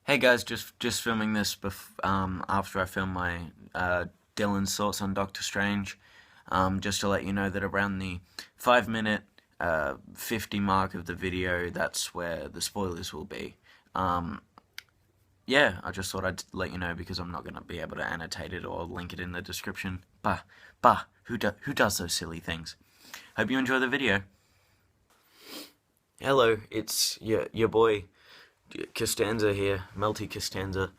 Hey guys, just filming this after I filmed my Dylan's thoughts on Doctor Strange. Just to let you know that around the 5 minute 50 mark of the video, that's where the spoilers will be. Um, yeah, I just thought I'd let you know because I'm not gonna be able to annotate it or link it in the description. Who does those silly things? Hope you enjoy the video. Hello, it's your boy Costanza here, Melty Costanza.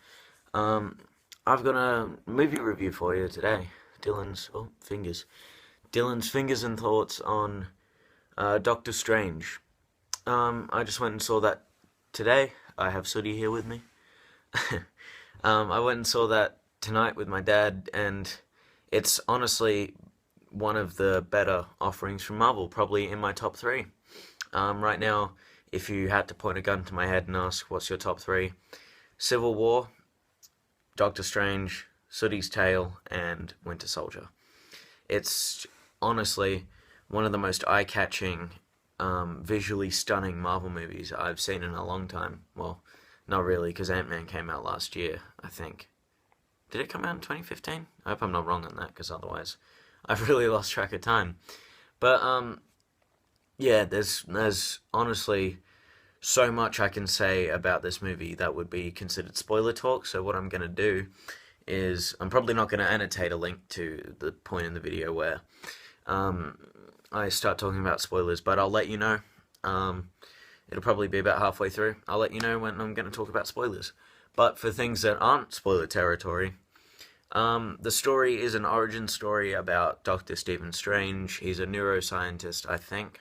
Um, I've got a movie review for you today. Dylan's fingers and thoughts on Doctor Strange. I just went and saw that today. I have Sooty here with me. I went and saw that tonight with my dad, and it's honestly one of the better offerings from Marvel, probably in my top three. Right now, if you had to point a gun to my head and ask what's your top three, Civil War, Doctor Strange, Sooty's Tale, and Winter Soldier. It's honestly one of the most eye-catching, visually stunning Marvel movies I've seen in a long time. Well, not really, because Ant-Man came out last year, I think. Did it come out in 2015? I hope I'm not wrong on that, because otherwise I've really lost track of time. But, yeah, there's honestly so much I can say about this movie that would be considered spoiler talk. So what I'm gonna do is I'm probably not gonna annotate a link to the point in the video where I start talking about spoilers, but I'll let you know. It'll probably be about halfway through. I'll let you know when I'm gonna talk about spoilers. But for things that aren't spoiler territory, the story is an origin story about Dr. Stephen Strange. He's a neuroscientist, I think.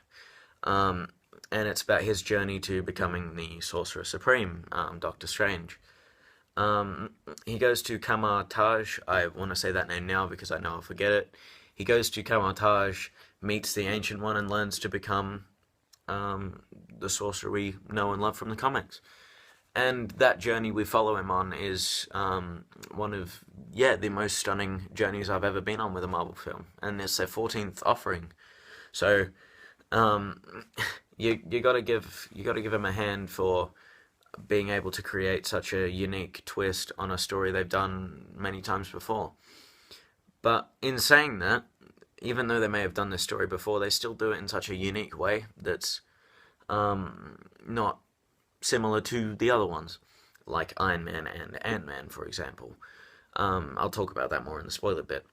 And it's about his journey to becoming the Sorcerer Supreme, Doctor Strange. He goes to Kamar Taj. I want to say that name now because I know I'll forget it. He goes to Kamar Taj, meets the Ancient One, and learns to become the sorcerer we know and love from the comics. And that journey we follow him on is one of, the most stunning journeys I've ever been on with a Marvel film. And it's their 14th offering. So, um, you gotta give him a hand for being able to create such a unique twist on a story they've done many times before. But in saying that, even though they may have done this story before, they still do it in such a unique way that's not similar to the other ones, like Iron Man and Ant-Man, for example. I'll talk about that more in the spoiler bit.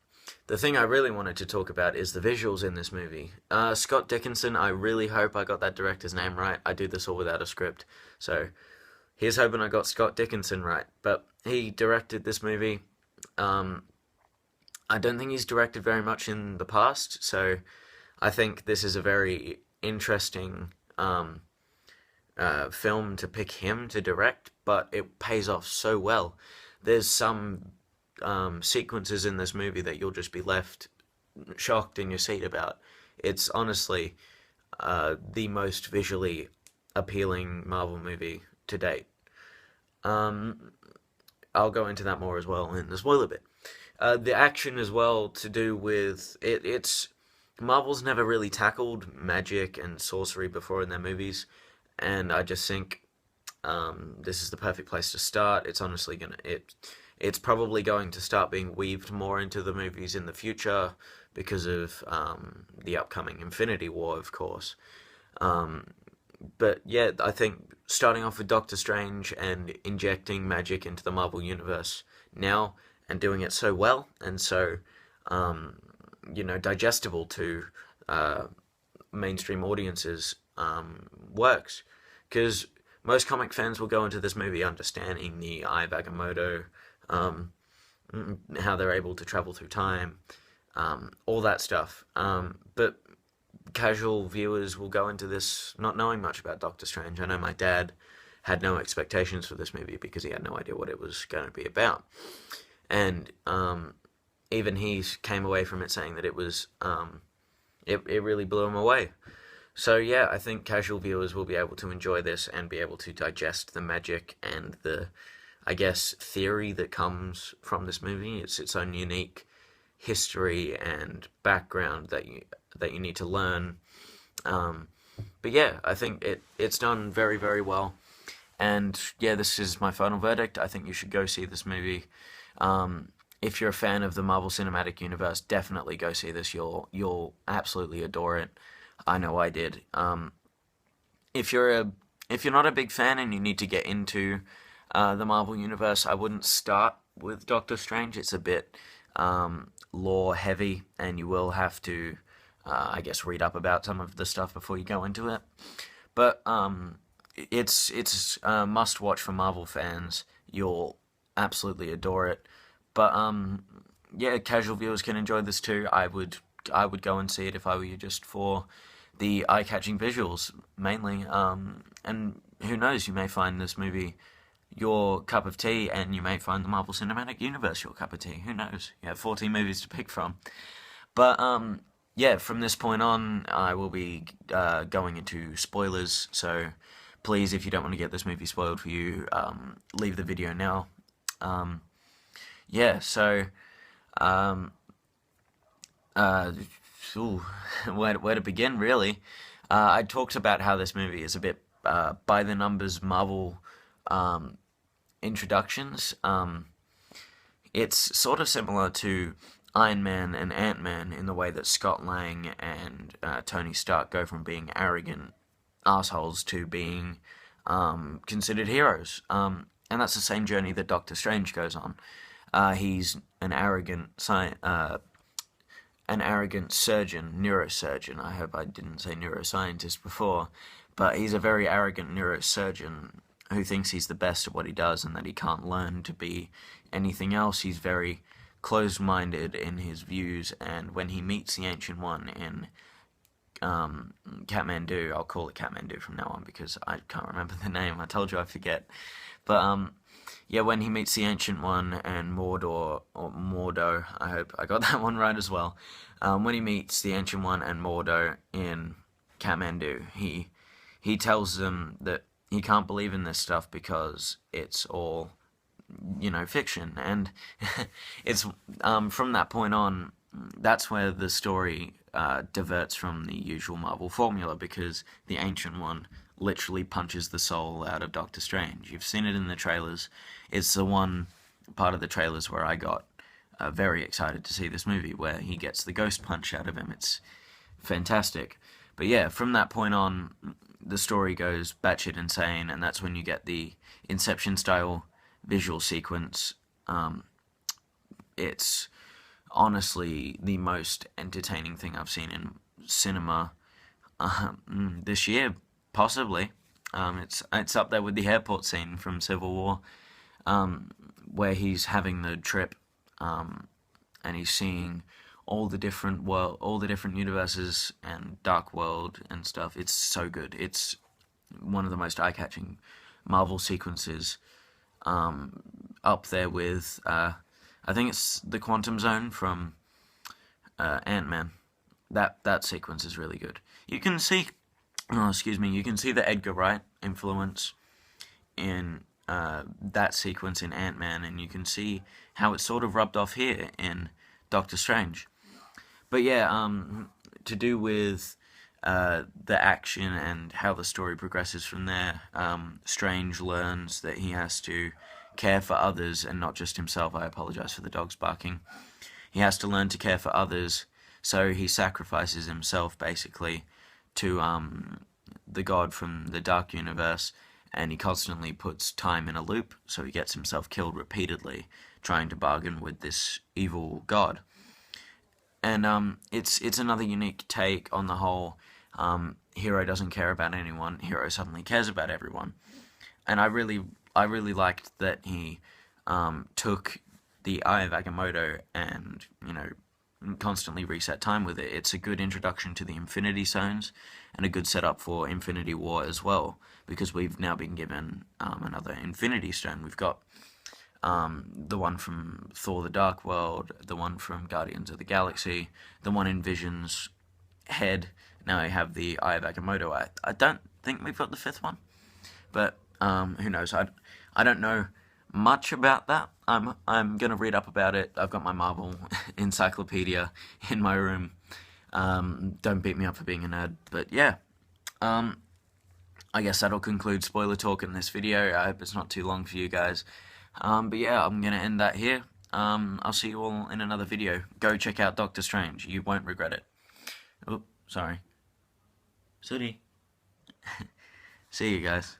The thing I really wanted to talk about is the visuals in this movie. Scott Dickinson, I really hope I got that director's name right. I do this all without a script, so here's hoping I got Scott Dickinson right. But he directed this movie. I don't think he's directed very much in the past, so I think this is a very interesting film to pick him to direct, but it pays off so well. There's some sequences in this movie that you'll just be left shocked in your seat about. It's honestly the most visually appealing Marvel movie to date. I'll go into that more as well in the spoiler bit. The action as well to do with it. It's Marvel's never really tackled magic and sorcery before in their movies, and I just think this is the perfect place to start. It's honestly it's probably going to start being weaved more into the movies in the future because of the upcoming Infinity War, of course. But yeah, I think starting off with Doctor Strange and injecting magic into the Marvel Universe now and doing it so well and so, digestible to mainstream audiences works. Because most comic fans will go into this movie understanding the Eye of Agamotto, how they're able to travel through time, all that stuff. But casual viewers will go into this not knowing much about Doctor Strange. I know my dad had no expectations for this movie because he had no idea what it was going to be about. And even he came away from it saying that it was, it really blew him away. So yeah, I think casual viewers will be able to enjoy this and be able to digest the magic and the, I guess, theory that comes from this movie. It's its own unique history and background that you need to learn. But yeah, I think it's done very, very well. And yeah, this is my final verdict. I think you should go see this movie. If you're a fan of the Marvel Cinematic Universe, definitely go see this. You'll absolutely adore it. I know I did. If you're a if you're not a big fan and you need to get into the Marvel Universe, I wouldn't start with Doctor Strange. It's a bit lore heavy, and you will have to, I guess, read up about some of the stuff before you go into it. But it's a must watch for Marvel fans. You'll absolutely adore it. But yeah, casual viewers can enjoy this too. I would go and see it if I were you, just for the eye-catching visuals mainly. And who knows, you may find this movie your cup of tea, and you may find the Marvel Cinematic Universe your cup of tea. Who knows? You have 14 movies to pick from. But yeah, from this point on, I will be going into spoilers. So please, if you don't want to get this movie spoiled for you, leave the video now. Yeah, so um, uh, ooh, where to begin, really? I talked about how this movie is a bit by the numbers Marvel um, introductions. It's sort of similar to Iron Man and Ant-Man in the way that Scott Lang and Tony Stark go from being arrogant assholes to being considered heroes. And that's the same journey that Doctor Strange goes on. He's an arrogant surgeon, neurosurgeon. I hope I didn't say neuroscientist before, but he's a very arrogant neurosurgeon who thinks he's the best at what he does and that he can't learn to be anything else. He's very closed-minded in his views, and when he meets the Ancient One in Kathmandu, I'll call it Kathmandu from now on because I can't remember the name. I told you I forget. But yeah, when he meets the Ancient One and Mordor, or Mordo, I hope I got that one right as well. When he meets the Ancient One and Mordo in Kathmandu, he tells them that he can't believe in this stuff because it's all, fiction. And it's from that point on, that's where the story diverts from the usual Marvel formula, because the Ancient One literally punches the soul out of Doctor Strange. You've seen it in the trailers. It's the one part of the trailers where I got very excited to see this movie, where he gets the ghost punch out of him. It's fantastic. But yeah, from that point on, the story goes batshit insane, and that's when you get the Inception-style visual sequence. It's honestly the most entertaining thing I've seen in cinema this year, possibly. It's up there with the airport scene from Civil War, where he's having the trip, and he's seeing all the different universes and Dark World and stuff. It's so good. It's one of the most eye-catching Marvel sequences, up there with I think it's the Quantum Zone from Ant-Man. That sequence is really good. You can see, you can see the Edgar Wright influence in that sequence in Ant-Man, and you can see how it's sort of rubbed off here in Doctor Strange. But yeah, to do with the action and how the story progresses from there, Strange learns that he has to care for others and not just himself. I apologize for the dogs barking. He has to learn to care for others, so he sacrifices himself basically to the god from the Dark Universe, and he constantly puts time in a loop, so he gets himself killed repeatedly trying to bargain with this evil god. And it's another unique take on the whole hero doesn't care about anyone, hero suddenly cares about everyone. And I really liked that he took the Eye of Agamotto and, constantly reset time with it. It's a good introduction to the Infinity Stones and a good setup for Infinity War as well, because we've now been given another Infinity Stone. We've got the one from Thor: The Dark World, the one from Guardians of the Galaxy, the one in Vision's head. Now we have the Eye of Agamotto. I don't think we've got the fifth one, but who knows? I don't know much about that. I'm gonna read up about it. I've got my Marvel encyclopedia in my room. Don't beat me up for being a nerd, but yeah. I guess that'll conclude spoiler talk in this video. I hope it's not too long for you guys. But yeah, I'm gonna end that here. I'll see you all in another video. Go check out Doctor Strange. You won't regret it. Oh, sorry. Sooty. See you guys.